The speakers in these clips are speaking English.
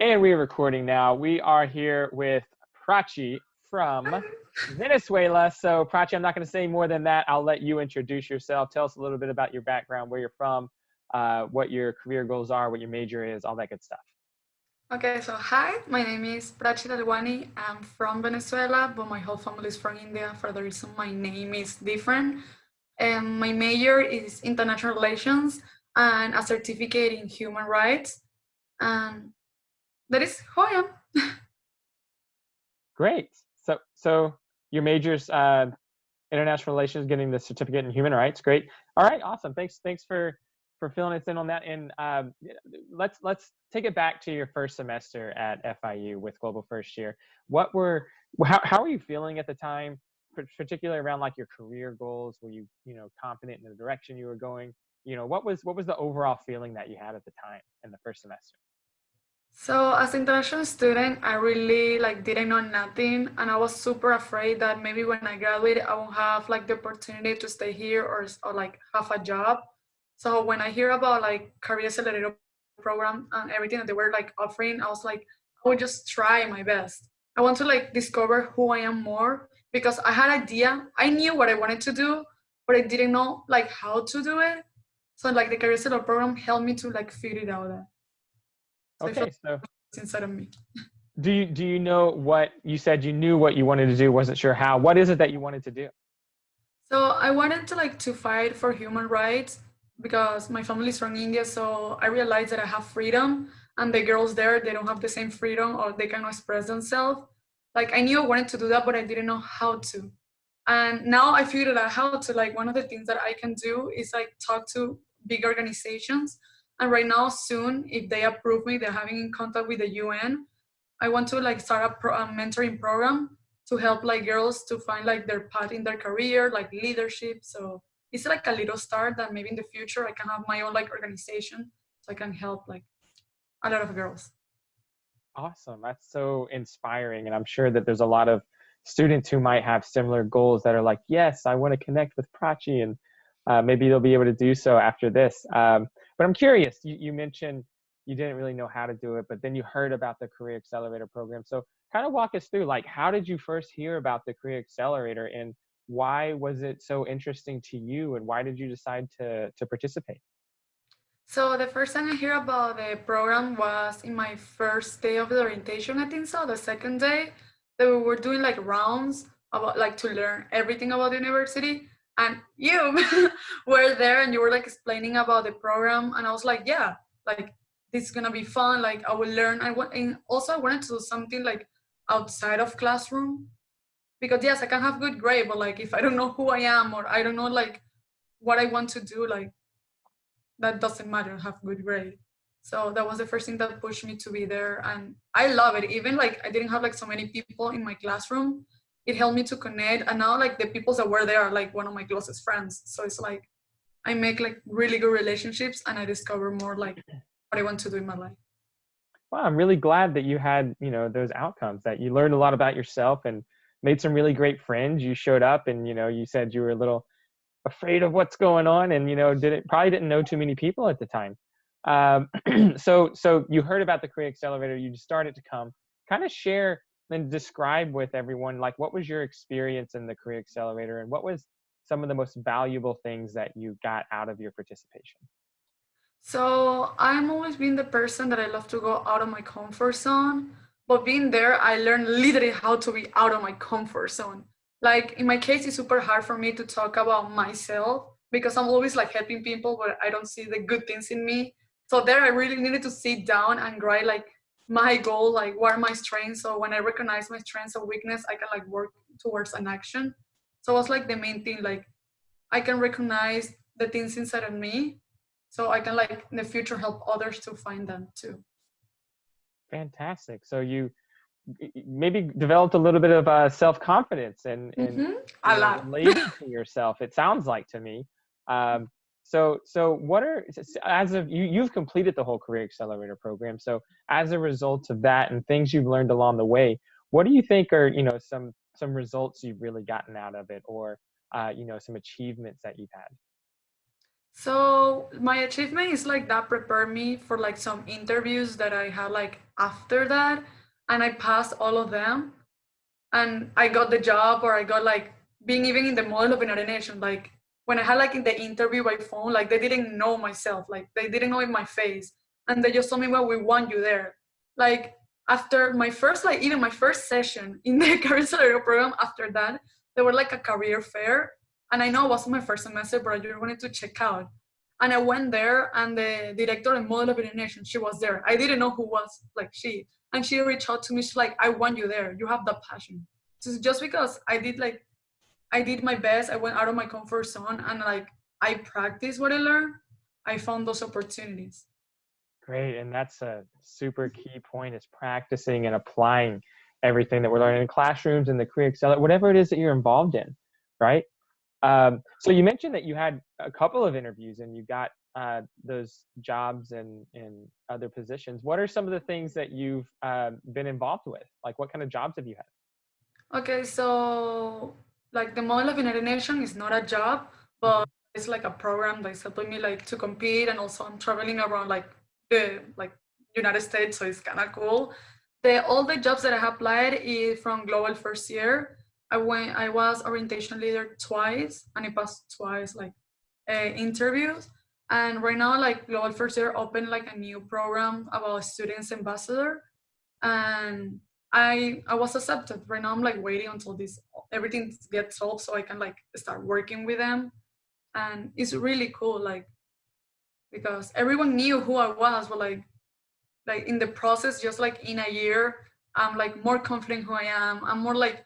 And we're recording now. We are here with Prachi from Venezuela. So, Prachi, I'm not going to say more than that. I'll let you introduce yourself. Tell us a little bit about your background, where you're from, what your career goals are, what your major is, all that good stuff. Okay, so hi, my name is Prachi. I'm from Venezuela, but my whole family is from India. For the reason my name is different. And my major is international relations and a certificate in human rights. And that is who I am. Great. So your major's international relations, getting the certificate in human rights. Great. All right. Awesome. Thanks for filling us in on that. And let's take it back to your first semester at FIU with Global First Year. How were you feeling at the time, particularly around like your career goals? Were you confident in the direction you were going? What was the overall feeling that you had at the time in the first semester? So as an international student, I really didn't know nothing, and I was super afraid that maybe when I graduate, I won't have the opportunity to stay here or have a job. So when I hear about career accelerator program and everything that they were offering, I was like, I would just try my best. I want to discover who I am more because I had idea. I knew what I wanted to do, but I didn't know how to do it. So the career accelerator program helped me to figure it out. So I felt Okay. So inside of me. do you know what you said? You knew what you wanted to do, wasn't sure how. What is it that you wanted to do? So I wanted to to fight for human rights because my family is from India. So I realized that I have freedom, and the girls there they don't have the same freedom or they cannot express themselves. I knew I wanted to do that, but I didn't know how to. And now I figured out how to. One of the things that I can do is talk to big organizations. And right now, soon, if they approve me, they're having in contact with the UN. I want to start a mentoring program to help girls to find their path in their career, leadership. So it's a little start that maybe in the future I can have my own organization so I can help a lot of girls. Awesome. That's so inspiring. And I'm sure that there's a lot of students who might have similar goals that are like, yes, I want to connect with Prachi, and maybe they'll be able to do so after this. But I'm curious, you mentioned you didn't really know how to do it, but then you heard about the Career Accelerator program. So kind of walk us through, like, how did you first hear about the Career Accelerator, and why was it so interesting to you, and why did you decide to participate? So the first time I hear about the program was in my first day of the orientation, I think so, the second day that we were doing rounds about to learn everything about the university. And you were there and you were explaining about the program, and I was like, yeah, this is gonna be fun. I will learn. And also I wanted to do something outside of classroom because yes, I can have good grade, but if I don't know who I am or I don't know what I want to do, that doesn't matter, have good grade. So that was the first thing that pushed me to be there, and I love it. Even I didn't have so many people in my classroom, it helped me to connect, and now the people that were there are one of my closest friends. So it's I make really good relationships, and I discover more what I want to do in my life. Well, I'm really glad that you had, those outcomes, that you learned a lot about yourself and made some really great friends. You showed up and, you said you were a little afraid of what's going on, and, probably didn't know too many people at the time. So you heard about the Career Accelerator, you just started to come, kind of share and describe with everyone, like, what was your experience in the Career Accelerator, and what was some of the most valuable things that you got out of your participation? So I'm always been the person that I love to go out of my comfort zone. But being there, I learned literally how to be out of my comfort zone. In my case, it's super hard for me to talk about myself because I'm always helping people, but I don't see the good things in me. So there, I really needed to sit down and write my goal, what are my strengths. So when I recognize my strengths and weakness, I can work towards an action. So it was the main thing, I can recognize the things inside of me so I can in the future help others to find them too. Fantastic. So you maybe developed a little bit of self-confidence and A lot. relating to yourself, it sounds like to me. Um, so what are, as of you've completed the whole Career Accelerator program, so as a result of that and things you've learned along the way, what do you think are some results you've really gotten out of it, or some achievements that you've had? So my achievement is like that prepared me for like some interviews that I had like after that, and I passed all of them, and I got the job, or I got like being even in the model of United Nations. Like when I had like in the interview by phone, like they didn't know myself, like they didn't know in my face, and they just told me, "Well, we want you there." Like after my first, like even my first session in the Career Accelerator program, after that, they were like a career fair, and I know it wasn't my first semester, but I just wanted to check out. And I went there, and the director and model of United Nations, she was there. I didn't know who was like she, and she reached out to me. She's like, "I want you there. You have the passion." So just because I did my best, I went out of my comfort zone, and like I practiced what I learned, I found those opportunities. Great, and that's a super key point is practicing and applying everything that we're learning in classrooms and the Career Accelerator, whatever it is that you're involved in, right? So you mentioned that you had a couple of interviews and you got those jobs in other positions. What are some of the things that you've been involved with? Like, what kind of jobs have you had? Okay, so like the model of United Nations is not a job, but Mhm. it's like a program that's helping me like to compete, and also I'm traveling around like the United States, so it's kind of cool. The all the jobs that I have applied is from Global First Year. I was orientation leader twice, and I passed twice like interviews. And right now, like Global First Year opened like a new program about students ambassador, and I was accepted. Right now I'm like waiting until this everything gets solved so I can like start working with them. And it's really cool, like because everyone knew who I was, but like in the process, just like in a year, I'm like more confident who I am. I'm more like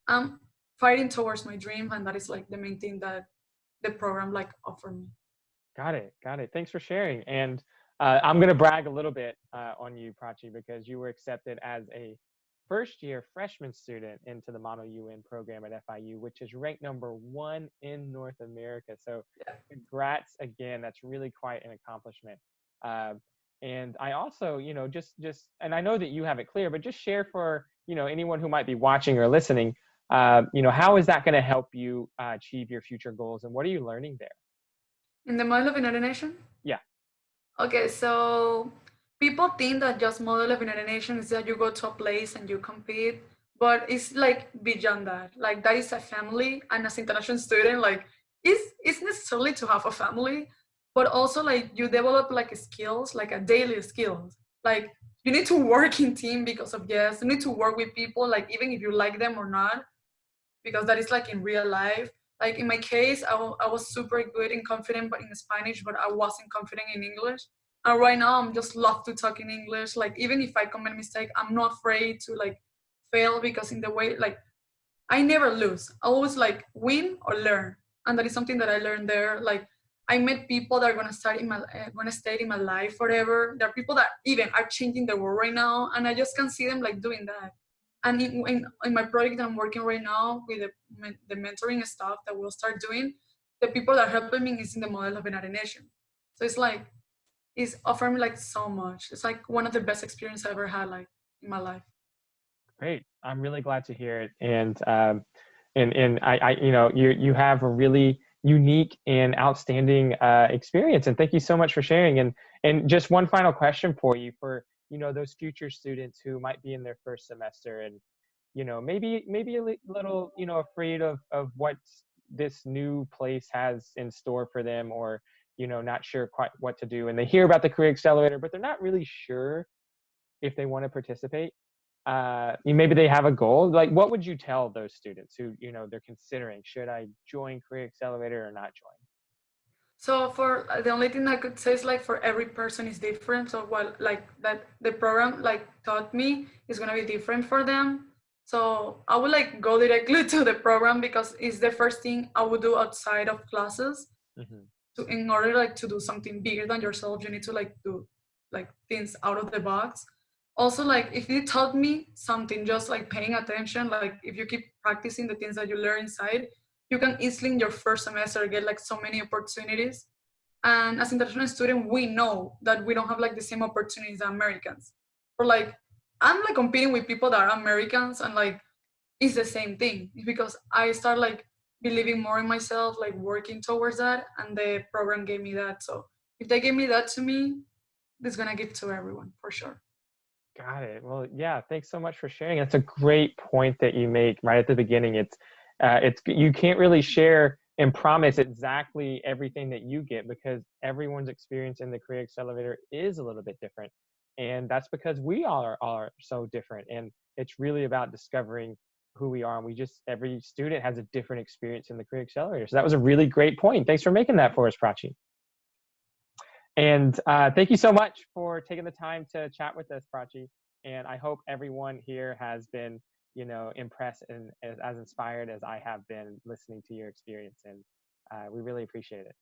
I'm fighting towards my dream, and that is like the main thing that the program like offered me. Got it. Got it. Thanks for sharing. And I'm going to brag a little bit on you, Prachi, because you were accepted as a first year freshman student into the Mono UN program at FIU, which is ranked #1 in North America. So congrats again. That's really quite an accomplishment. Uh, and I also, and I know that you have it clear, but just share for, anyone who might be watching or listening, how is that going to help you achieve your future goals and what are you learning there? In the Model of United Nations. Yeah. Okay, so people think that just model of United Nations is that you go to a place and you compete, but it's like beyond that. Like that is a family, and as international student, like it's necessarily to have a family, but also like you develop like skills, like a daily skills. Like you need to work in team because of yes, you need to work with people, like even if you like them or not, because that is like in real life. Like in my case, I was super good and confident, but in Spanish, but I wasn't confident in English. And right now, I'm just love to talk in English. Like even if I commit a mistake, I'm not afraid to like fail, because in the way like I never lose. I always like win or learn, and that is something that I learned there. Like I met people that are gonna stay in my life forever. There are people that even are changing the world right now, and I just can see them like doing that. And in my project that I'm working right now with the mentoring stuff that we'll start doing, the people that are helping me is in the model of United Nation. So it's like it's offered me like so much. It's like one of the best experiences I ever had like in my life. Great. I'm really glad to hear it. And you have a really unique and outstanding experience. And thank you so much for sharing. And just one final question for you for, those future students who might be in their first semester and, maybe little, afraid of what this new place has in store for them or, not sure quite what to do. And they hear about the Career Accelerator, but they're not really sure if they want to participate. Maybe they have a goal. Like, what would you tell those students who, they're considering, should I join Career Accelerator or not join? So for the only thing I could say is like for every person is different. So what like that the program like taught me is gonna be different for them. So I would like go directly to the program because it's the first thing I would do outside of classes. Hmm. To in order like to do something bigger than yourself, you need to like do like things out of the box. Also, like if you taught me something, just like paying attention, like if you keep practicing the things that you learn inside, you can easily in your first semester get like so many opportunities. And as international student, we know that we don't have like the same opportunities as Americans. Or like I'm like competing with people that are Americans, and like it's the same thing. It's because I start like believing more in myself, like working towards that, and the program gave me that. So if they gave me that to me, it's gonna give to everyone for sure. Got it. Well, yeah, thanks so much for sharing. That's a great point that you make right at the beginning. It's you can't really share and promise exactly everything that you get because everyone's experience in the Career Accelerator is a little bit different. And that's because we all are so different. And it's really about discovering who we are. And every student has a different experience in the Career Accelerator. So that was a really great point. Thanks for making that for us, Prachi. And thank you so much for taking the time to chat with us, Prachi. And I hope everyone here has been, impressed and as inspired as I have been listening to your experience. And we really appreciate it.